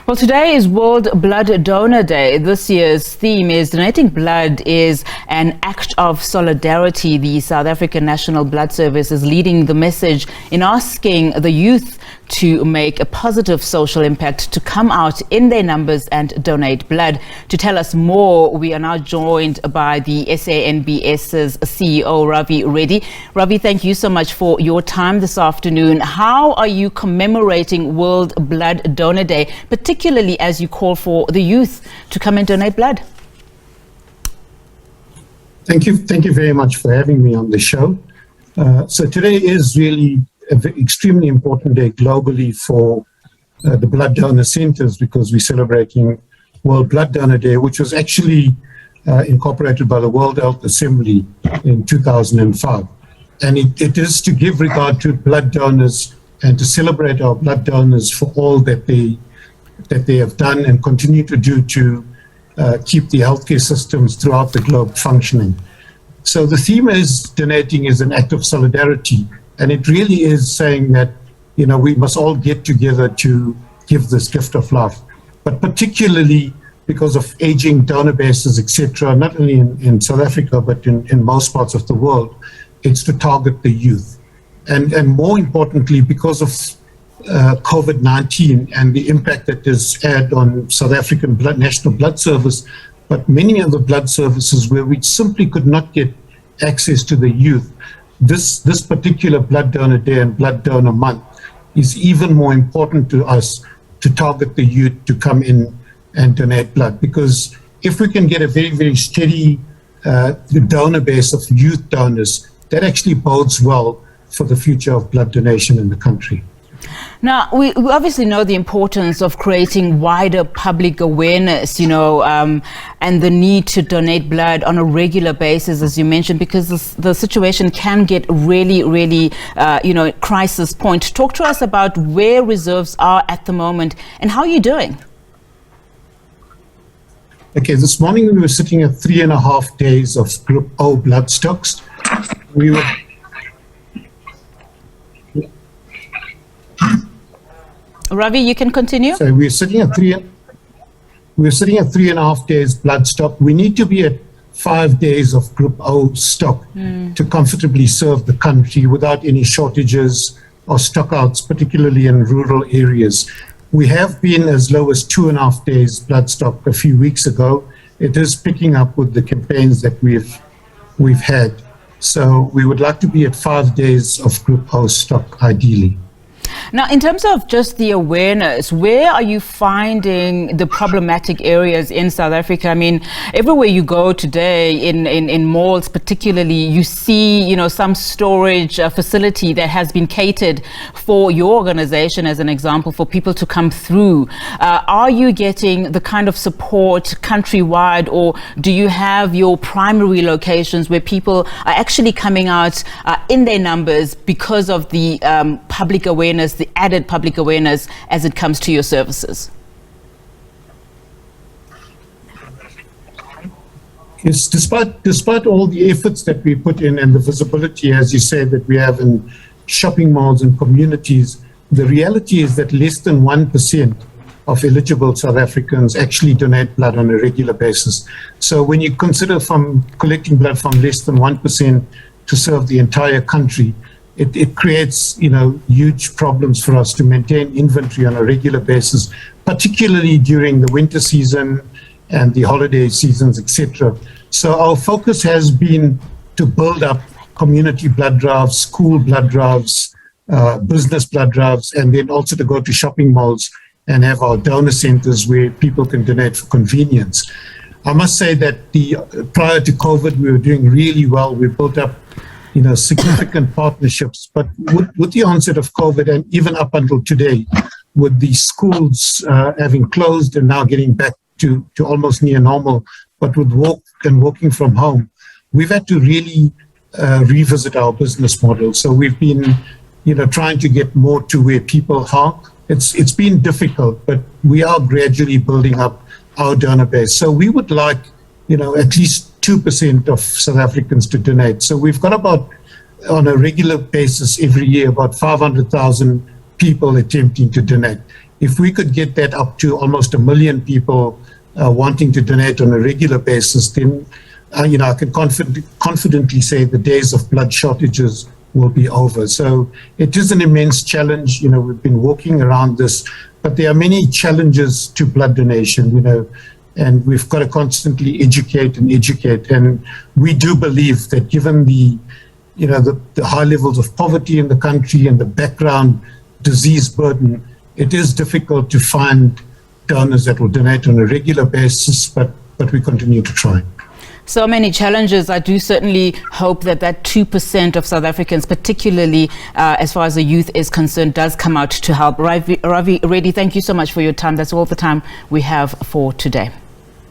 Well, today is World Blood Donor Day. This year's theme is Donating Blood is an act of solidarity. The South African National Blood Service is leading the message in asking the youth to make a positive social impact, to come out in their numbers and donate blood. To tell us more, we are now joined by the SANBS's CEO, Ravi Reddy. Ravi, thank you so much for your time this afternoon. How are you commemorating World Blood Donor Day, particularly as you call for the youth to come and donate blood? Thank you very much for having me on the show. So today is really an extremely important day globally for the blood donor centers, because we're celebrating World Blood Donor Day, which was actually incorporated by the World Health Assembly in 2005. And it is to give regard to blood donors and to celebrate our blood donors for all that they have done and continue to do to keep the healthcare systems throughout the globe functioning. So the theme is donating is an act of solidarity, and it really is saying that, you know, we must all get together to give this gift of life, but particularly because of aging donor bases, etc., not only in South Africa, but in most parts of the world, it's to target the youth. And more importantly, because of COVID-19 and the impact that this had on South African National Blood Service, but many other blood services where we simply could not get access to the youth, this particular Blood Donor Day and Blood Donor Month is even more important to us, to target the youth to come in and donate blood. Because if we can get a very, very steady donor base of youth donors, that actually bodes well for the future of blood donation in the country. Now, we obviously know the importance of creating wider public awareness, and the need to donate blood on a regular basis, as you mentioned, because the situation can get really, really, crisis point. Talk to us about where reserves are at the moment and how you're doing. Okay, this morning we were sitting at 3.5 days of Group O blood stocks. We were Ravi, you can continue. So we're sitting at 3.5 days blood stock. We need to be at 5 days of Group O stock to comfortably serve the country without any shortages or stockouts, particularly in rural areas. We have been as low as 2.5 days blood stock a few weeks ago. It is picking up with the campaigns that we've had. So we would like to be at 5 days of Group O stock, ideally. Now, in terms of just the awareness, where are you finding the problematic areas in South Africa? I mean, everywhere you go today, in malls particularly, you see, some storage facility that has been catered for your organization, as an example, for people to come through. Are you getting the kind of support countrywide, or do you have your primary locations where people are actually coming out in their numbers because of the public awareness, the added public awareness as it comes to your services? Yes, despite all the efforts that we put in and the visibility, as you say, that we have in shopping malls and communities, the reality is that less than 1% of eligible South Africans actually donate blood on a regular basis. So when you consider from collecting blood from less than 1% to serve the entire country, it creates, huge problems for us to maintain inventory on a regular basis, particularly during the winter season and the holiday seasons, etc. So our focus has been to build up community blood drives, school blood drives, business blood drives, and then also to go to shopping malls and have our donor centers where people can donate for convenience. I must say that prior to COVID, we were doing really well. We built up significant partnerships, but with the onset of COVID and even up until today, with the schools having closed and now getting back to almost near normal, but with working from home, we've had to really revisit our business model. So we've been, trying to get more to where people are. It's been difficult, but we are gradually building up our donor base. So we would like, at least 2% of South Africans to donate. So we've got about, on a regular basis every year, about 500,000 people attempting to donate. if we could get that up to almost 1 million people wanting to donate on a regular basis, then I can confidently say the days of blood shortages will be over. So it is an immense challenge. We've been walking around this, but there are many challenges to blood donation, and we've got to constantly educate. And we do believe that given the high levels of poverty in the country and the background disease burden, it is difficult to find donors that will donate on a regular basis, but we continue to try. So many challenges. I do certainly hope that 2% of South Africans, particularly as far as the youth is concerned, does come out to help. Ravi Reddy, thank you so much for your time. That's all the time we have for today.